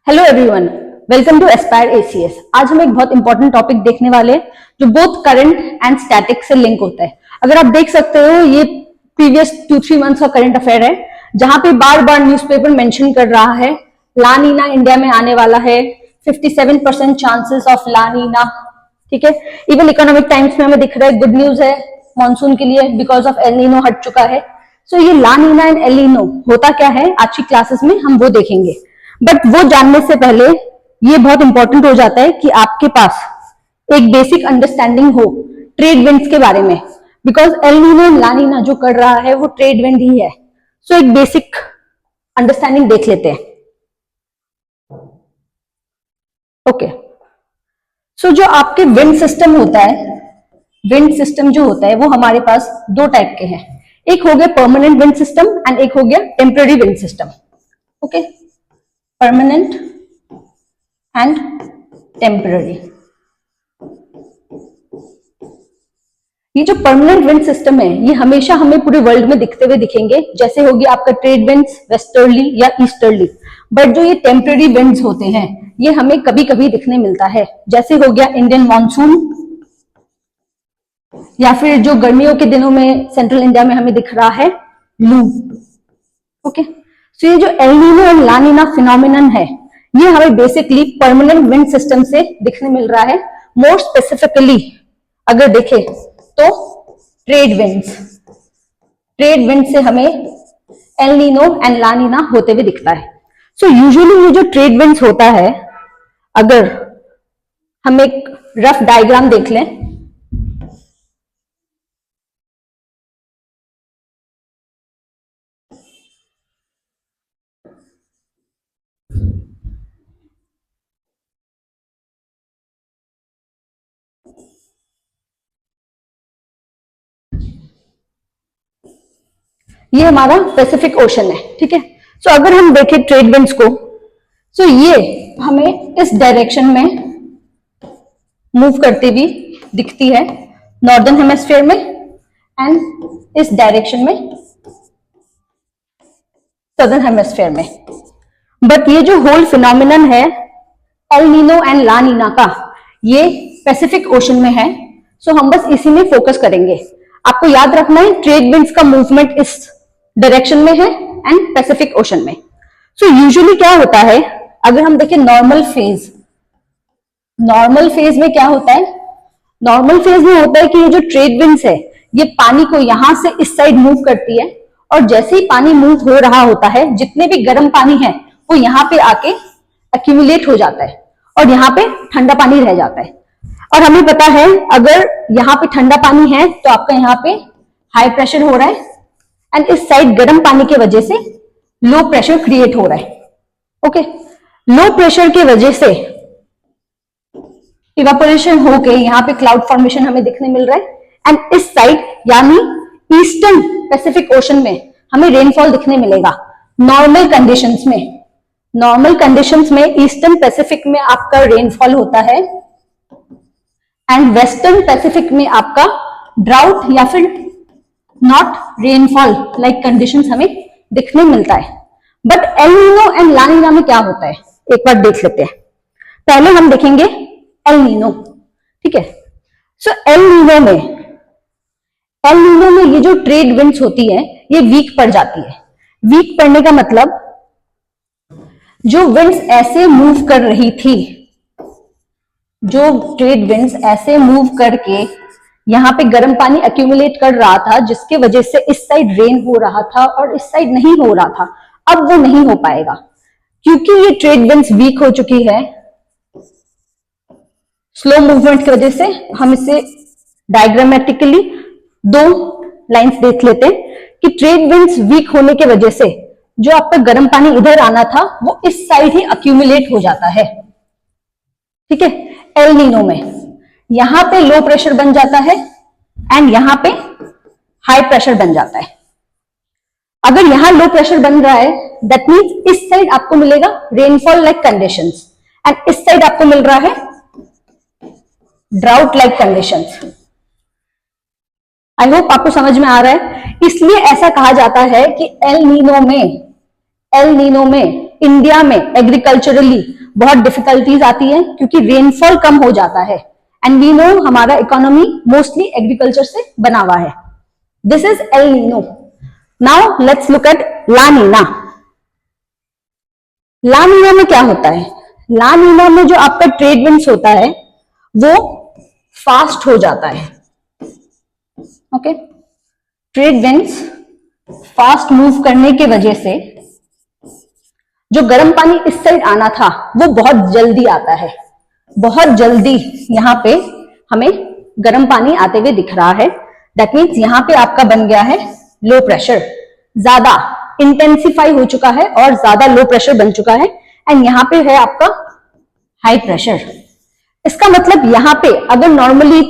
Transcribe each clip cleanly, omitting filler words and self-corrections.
Hello everyone, welcome to Aspire ACS. आज हम एक बहुत इंपॉर्टेंट टॉपिक देखने वाले हैं जो बोथ करंट एंड स्टैटिक से लिंक होता है। अगर आप देख सकते हो, ये प्रीवियस 2-3 मंथ्स का करंट अफेयर है, जहां पे बार बार न्यूज़पेपर मेंशन कर रहा है ला नीना इंडिया में आने वाला है, 57% चांसेस ऑफ ला नीना। ठीक है, इवन इकोनॉमिक टाइम्स में हमें दिख रहा है गुड न्यूज है मानसून के लिए, बिकॉज ऑफ एल नीनो हट चुका है। सो ये ला नीना एंड एल नीनो होता क्या है, आज की क्लासेस में हम वो देखेंगे। बट वो जानने से पहले ये बहुत इंपॉर्टेंट हो जाता है कि आपके पास एक बेसिक अंडरस्टैंडिंग हो ट्रेड विंड्स के बारे में, because L Nino and La Neena जो कर रहा है वो ट्रेड विंड ही है। सो एक बेसिक अंडरस्टैंडिंग देख लेते हैं। ओके, सो जो आपके विंड सिस्टम होता है, विंड सिस्टम जो होता है वो हमारे पास दो टाइप के हैं। एक हो गया परमानेंट विंड सिस्टम एंड एक हो गया temporary wind system. Okay, permanent and temporary. ये जो परमानेंट विंड सिस्टम है ये हमेशा हमें पूरे वर्ल्ड में दिखते हुए दिखेंगे, जैसे हो गया आपका ट्रेड विंड्स वेस्टर्ली या ईस्टर्ली। बट जो ये टेम्पररी विंड्स होते हैं ये हमें कभी कभी दिखने मिलता है, जैसे हो गया इंडियन मॉनसून, या फिर जो गर्मियों के दिनों में सेंट्रल इंडिया में हमें दिख रहा है लू। ओके, तो ये जो एल नीनो और ला नीना फिनोमिनन है ये हमें बेसिकली परमानेंट विंड सिस्टम से दिखने मिल रहा है। मोर स्पेसिफिकली अगर देखें तो ट्रेड विंड से हमें L Nino and La Neena होते हुए दिखता है। सो यूजुअली ये जो ट्रेड विंड्स होता है, अगर हम एक रफ डायग्राम देख लें, ये हमारा पैसिफिक ओशन है। ठीक है, सो अगर हम देखें ट्रेड विंड्स को, सो ये हमें इस डायरेक्शन में मूव करती हुई दिखती है नॉर्दर्न हेमिस्फीयर में, एंड इस डायरेक्शन में सदर्न हेमिस्फीयर में। बट ये जो होल फिनोमिनन है L Nino and La Neena का, ये पैसिफिक ओशन में है। सो हम बस इसी में फोकस करेंगे। आपको याद रखना है ट्रेड विंड्स का मूवमेंट इस डायरेक्शन में है एंड पैसिफिक ओशन में। सो यूजुअली क्या होता है, अगर हम देखें नॉर्मल फेज में क्या होता है, नॉर्मल फेज में होता है कि ये जो ट्रेड विंड्स है ये पानी को यहां से इस साइड मूव करती है, और जैसे ही पानी मूव हो रहा होता है जितने भी गर्म पानी है वो यहाँ पे आके एक्यूमुलेट हो जाता है और यहाँ पे ठंडा पानी रह जाता है। और हमें पता है अगर यहाँ पे ठंडा पानी है तो आपका यहाँ पे हाई प्रेशर हो रहा है, एंड इस साइड गर्म पानी की वजह से लो प्रेशर क्रिएट हो रहा है। ओके, लो प्रेशर की वजह से इवापोरेशन होके यहाँ पे क्लाउड फॉर्मेशन हमें दिखने मिल रहा है, एंड इस साइड यानी ईस्टर्न पैसिफिक ओशन में हमें रेनफॉल दिखने मिलेगा। नॉर्मल कंडीशंस में ईस्टर्न पैसिफिक में आपका रेनफॉल होता है, एंड वेस्टर्न पैसिफिक में आपका ड्राउट या फिर नॉट रेनफॉल लाइक कंडीशंस हमें दिखने मिलता है। But L Nino and La Nina में क्या होता है एक बार देख लेते हैं। पहले हम देखेंगे एल नीनो। ठीक है, सो एल नीनो में ये जो ट्रेड विंड्स होती है ये वीक पड़ जाती है। वीक पड़ने का मतलब जो विंड्स ऐसे मूव कर रही थी, जो ट्रेड विंड्स ऐसे मूव करके यहाँ पे गर्म पानी एक्यूमुलेट कर रहा था, जिसके वजह से इस साइड रेन हो रहा था और इस साइड नहीं हो रहा था, अब वो नहीं हो पाएगा क्योंकि ये ट्रेड विंड्स वीक हो चुकी है स्लो मूवमेंट की वजह से। हम इसे डायग्रामेटिकली दो लाइंस देख लेते हैं कि ट्रेड विंड्स वीक होने की वजह से जो आपका गर्म पानी इधर आना था वो इस साइड ही अक्यूमुलेट हो जाता है। ठीक है, एल नीनो में यहां पे लो प्रेशर बन जाता है एंड यहां पे हाई प्रेशर बन जाता है। अगर यहां लो प्रेशर बन रहा है दैट मीन्स इस साइड आपको मिलेगा रेनफॉल लाइक कंडीशंस, एंड इस साइड आपको मिल रहा है drought like conditions. I hope आपको समझ में आ रहा है। इसलिए ऐसा कहा जाता है कि एल नीनो में इंडिया में एग्रीकल्चरली बहुत डिफिकल्टीज आती है क्योंकि रेनफॉल कम हो जाता है एंड वी नो हमारा इकोनॉमी मोस्टली एग्रीकल्चर से बना हुआ है. This is El Nino. Now let's look at La Nina. La Nina में क्या होता है? ला नीना में जो आपका ट्रेड विंड्स होता है वो फास्ट हो जाता है. Okay, trade winds fast move करने की वजह से जो गर्म पानी इस साइड आना था वो बहुत जल्दी आता है. बहुत जल्दी यहां पे हमें गर्म पानी आते हुए दिख रहा है. दैट मीन्स यहां पे आपका बन गया है लो प्रेशर, ज्यादा इंटेंसिफाई हो चुका है और ज्यादा लो प्रेशर बन चुका है. एंड यहां पे है आपका हाई प्रेशर. इसका मतलब यहां पे अगर नॉर्मली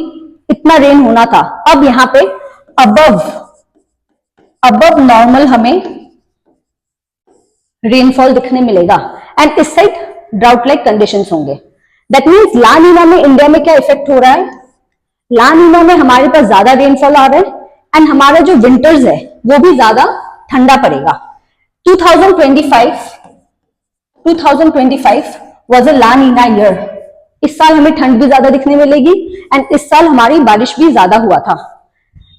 इतना रेन होना था, अब यहां पे अबव नॉर्मल हमें रेनफॉल दिखने मिलेगा एंड इस साइड ड्राउट लाइक कंडीशंस होंगे. दैट मीन्स ला नीना में इंडिया में क्या इफेक्ट हो रहा है? ला नीना में हमारे पास ज्यादा रेनफॉल आ रहा है एंड हमारा जो विंटर्स है वो भी ज्यादा ठंडा पड़ेगा. 2025 was a La Nina year. इस साल हमें ठंड भी ज्यादा दिखने मिलेगी एंड इस साल हमारी बारिश भी ज्यादा हुआ था.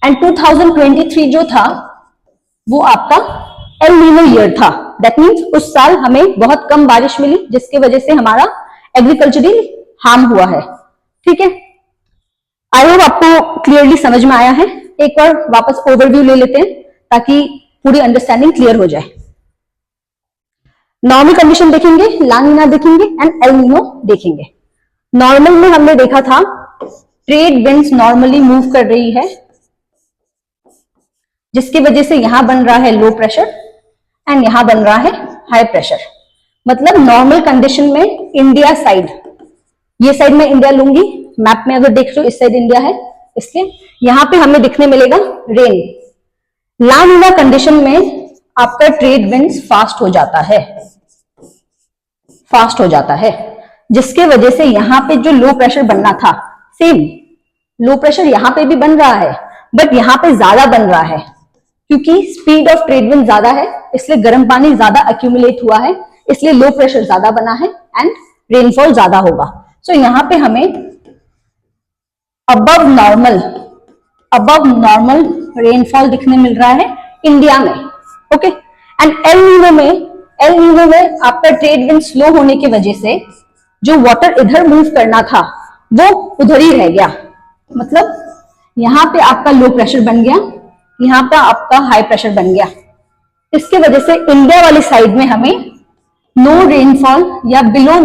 एंड 2023 जो था वो आपका एल नीनो ईयर था. दैट मीन्स उस साल हमें बहुत कम बारिश मिली जिसकी वजह से हमारा एग्रीकल्चरल हार्म हुआ है. ठीक है, आई होप आपको क्लियरली समझ में आया है. एक बार वापस ओवरव्यू ले लेते हैं ताकि पूरी अंडरस्टैंडिंग क्लियर हो जाए. नॉर्मल कंडीशन देखेंगे, ला नीना देखेंगे एंड एल नीनो देखेंगे. नॉर्मल में हमने देखा था ट्रेड विंड्स नॉर्मली मूव कर रही है जिसकी वजह से यहां बन रहा है लो प्रेशर एंड यहां बन रहा है हाई प्रेशर. मतलब नॉर्मल कंडीशन में इंडिया साइड, ये साइड में इंडिया लूंगी, मैप में अगर देख रहे हो इस साइड इंडिया है, इसलिए यहां पे हमें दिखने मिलेगा रेन. ला नीना कंडीशन में आपका ट्रेड विंड्स फास्ट हो जाता है जिसके वजह से यहां पे जो लो प्रेशर बनना था, सेम लो प्रेशर यहां पे भी बन रहा है बट यहां पे ज्यादा बन रहा है क्योंकि स्पीड ऑफ ट्रेड विंड ज्यादा है, इसलिए गर्म पानी ज्यादा अक्यूमुलेट हुआ है, इसलिए लो प्रेशर ज्यादा बना है एंड रेनफॉल ज्यादा होगा. सो यहां पे हमें अबव नॉर्मल रेनफॉल दिखने मिल रहा है इंडिया में. ओके, एंड एल नीनो में आपका ट्रेड विंड स्लो होने की वजह से जो वाटर इधर मूव करना था वो उधर ही रह गया. मतलब यहां पे आपका लो प्रेशर बन गया, यहां पे आपका हाई प्रेशर बन गया. इसके वजह से इंडिया वाली साइड में हमें नो रेनफॉल या बिलो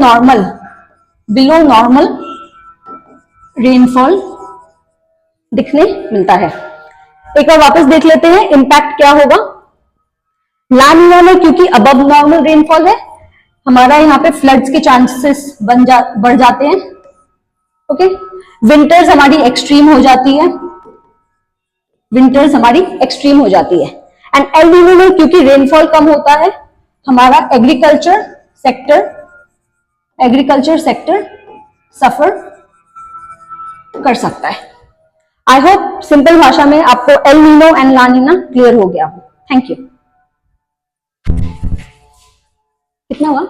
नॉर्मल रेनफॉल दिखने मिलता है. एक बार वापस देख लेते हैं इंपैक्ट क्या होगा. ला नीना में क्योंकि अबव नॉर्मल रेनफॉल है, हमारा यहाँ पे फ्लड्स के चांसेस बढ़ जाते हैं. ओके, विंटर्स हमारी एक्सट्रीम हो जाती है. एंड एल नीनो में क्योंकि रेनफॉल कम होता है, हमारा एग्रीकल्चर सेक्टर सफर कर सकता है. आई होप सिंपल भाषा में आपको El Nino and La Nina clear हो गया हो. Thank you. कितना हुआ?